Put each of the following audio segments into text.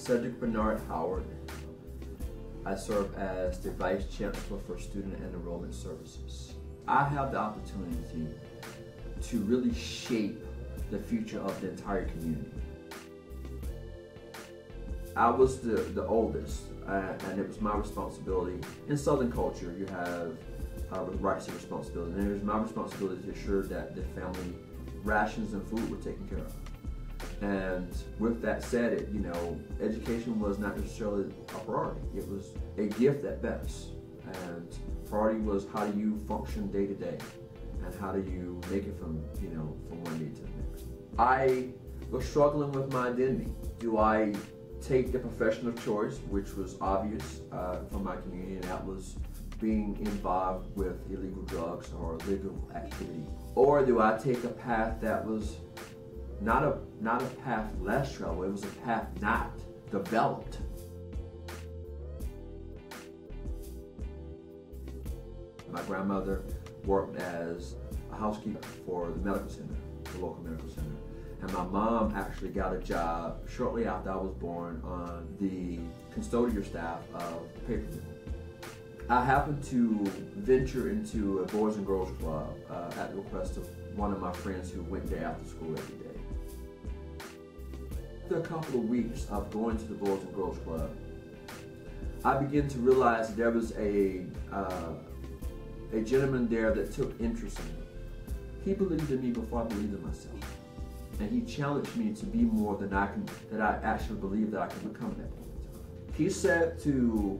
Cedric Bernard Howard. I serve as the Vice Chancellor for Student and Enrollment Services. I have the opportunity to really shape the future of the entire community. I was the oldest, and it was my responsibility. In Southern culture, you have rights and responsibilities, and it was my responsibility to ensure that the family rations and food were taken care of. And with that said, education was not necessarily a priority. It was a gift at best. And priority was, how do you function day to day, and how do you make it from one day to the next. I was struggling with my identity. Do I take the profession of choice, which was obvious from my community, and that was being involved with illegal drugs or illegal activity, or do I take a path that was not a path less traveled, it was a path not developed? My grandmother worked as a housekeeper for the medical center, the local medical center. And my mom actually got a job shortly after I was born on the custodial staff of the paper mill. I happened to venture into a Boys and Girls Club at the request of one of my friends who went there after school every day. After a couple of weeks of going to the Boys and Girls Club, I began to realize that there was a gentleman there that took interest in me. He believed in me before I believed in myself. And he challenged me to be more than I actually believed that I could become at that point in time. He said to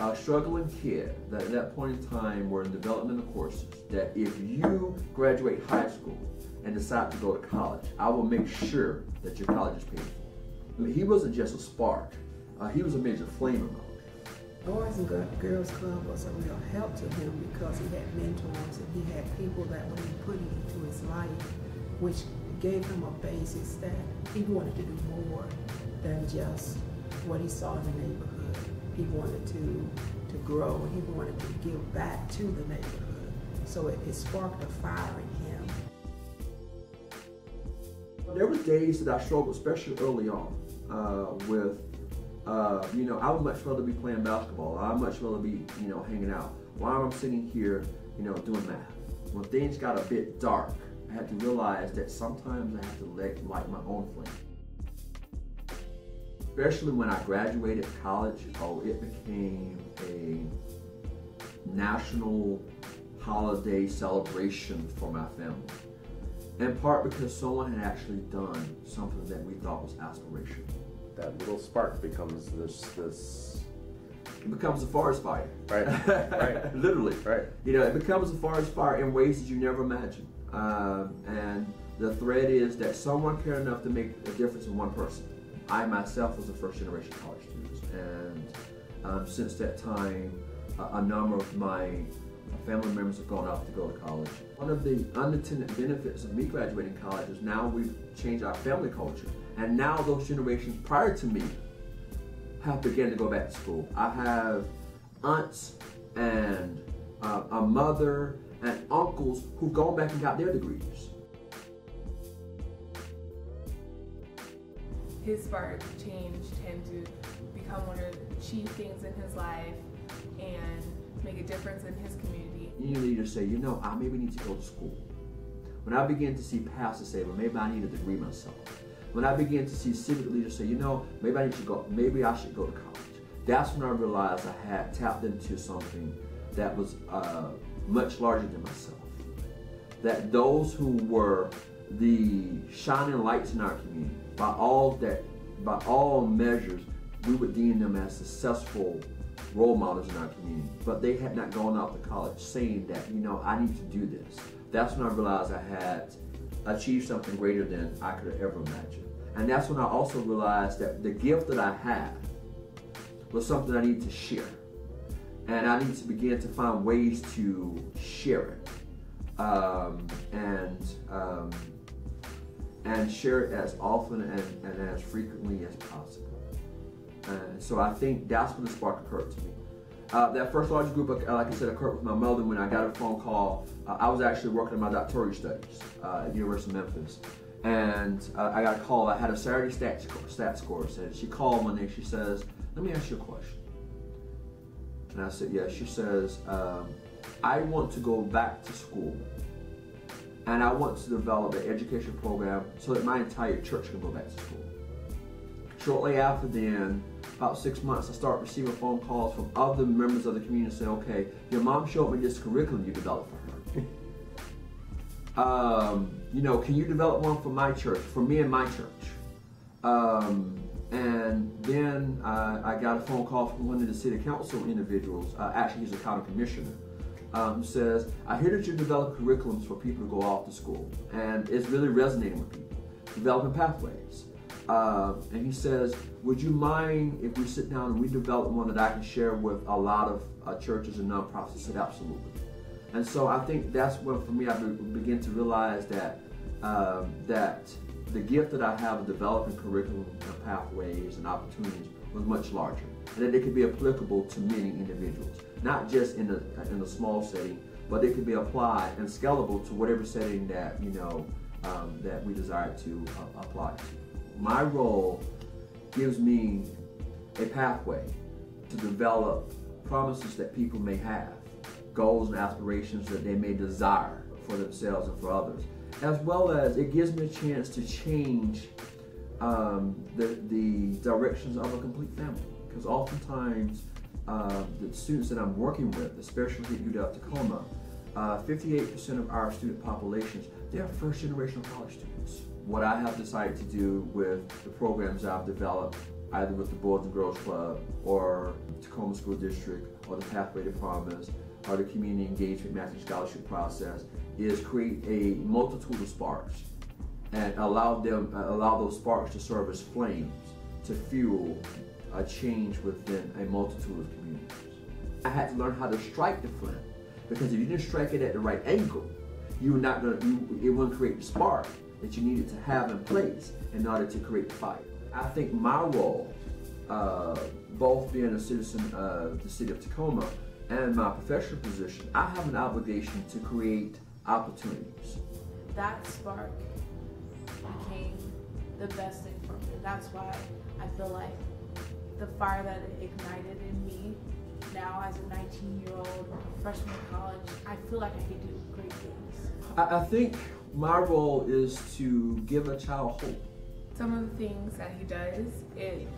a struggling kid that at that point in time were in developmental courses, that if you graduate high school and decide to go to college, I will make sure that your college is paid for. I mean, he wasn't just a spark, he was a major flame in my life. Boys and Girls Club was a real help to him because he had mentors and he had people that were putting into his life, which gave him a basis that he wanted to do more than just what he saw in the neighborhood. He wanted to grow, and he wanted to give back to the neighborhood. So it sparked a fire in him. There were days that I struggled, especially early on, I would much rather be playing basketball. I'd much rather be, hanging out. While I'm sitting here, doing math. When things got a bit dark, I had to realize that sometimes I have to light my own flame. Especially when I graduated college, it became a national holiday celebration for my family. In part because someone had actually done something that we thought was aspirational. That little spark becomes this. It becomes a forest fire. Right, right. Literally. Right. It becomes a forest fire in ways that you never imagined. And the thread is that someone cared enough to make a difference in one person. I myself was a first generation college student, and since that time, a number of my family members have gone off to go to college. One of the unintended benefits of me graduating college is now we've changed our family culture, and now those generations prior to me have begun to go back to school. I have aunts and a mother and uncles who've gone back and got their degrees. His spark changed him to become one of the chief things in his life and make a difference in his community. You need to say, I maybe need to go to school. When I began to see pastors say, well, maybe I need a degree myself. When I began to see civic leaders say, maybe I should go to college. That's when I realized I had tapped into something that was much larger than myself. That those who were the shining lights in our community, by all measures, we would deem them as successful role models in our community. But they had not gone off to college saying that, I need to do this. That's when I realized I had achieved something greater than I could have ever imagined. And that's when I also realized that the gift that I had was something I needed to share. And I need to begin to find ways to share it. And share it as often and as frequently as possible. And so I think that's when the spark occurred to me. That first large group, like I said, occurred with my mother when I got a phone call. I was actually working on my doctoral studies at the University of Memphis. And I got a call. I had a Saturday stats course, and she called one day. She says, "Let me ask you a question." And I said, "Yeah." She says, "I want to go back to school, and I want to develop an education program so that my entire church can go back to school." Shortly after then, about 6 months, I started receiving phone calls from other members of the community saying, "Okay, your mom showed me this curriculum you developed for her. You know, can you develop one for my church, for me and my church?" And then I got a phone call from one of the city council individuals. Actually, he's a county commissioner. Who says, "I hear that you develop curriculums for people to go off to school, and it's really resonating with people, developing pathways." And he says, "Would you mind if we sit down and we develop one that I can share with a lot of churches and nonprofits?" I said, "Absolutely." And so I think that's when, for me, I begin to realize that that the gift that I have of developing curriculum and pathways and opportunities was much larger, and that it could be applicable to many individuals, not just in a small setting, but it could be applied and scalable to whatever setting that that we desire to apply to. My role gives me a pathway to develop promises that people may have, goals and aspirations that they may desire for themselves and for others, as well as it gives me a chance to change the directions of a complete family. Because oftentimes the students that I'm working with, especially at UW Tacoma, 58% of our student populations, they're first generation college students. What I have decided to do with the programs I've developed, either with the Boys and Girls Club or Tacoma School District or the Pathway to Promise or the Community Engagement Master Scholarship process, is create a multitude of sparks and allow those sparks to serve as flames to fuel a change within a multitude of communities. I had to learn how to strike the flame, because if you didn't strike it at the right angle, it wouldn't create the spark that you needed to have in place in order to create the fire. I think my role, both being a citizen of the city of Tacoma and my professional position, I have an obligation to create opportunities. That spark became the best thing for me. That's why I feel like the fire that it ignited in me now as a 19-year-old freshman in college, I feel like I could do great things. I think my role is to give a child hope. Some of the things that he does, it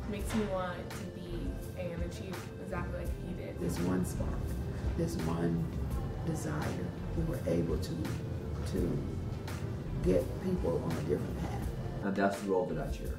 makes me want to be and achieve exactly like he did. This one spark, this one desire, we were able to get people on a different path. And that's the role that I cherish.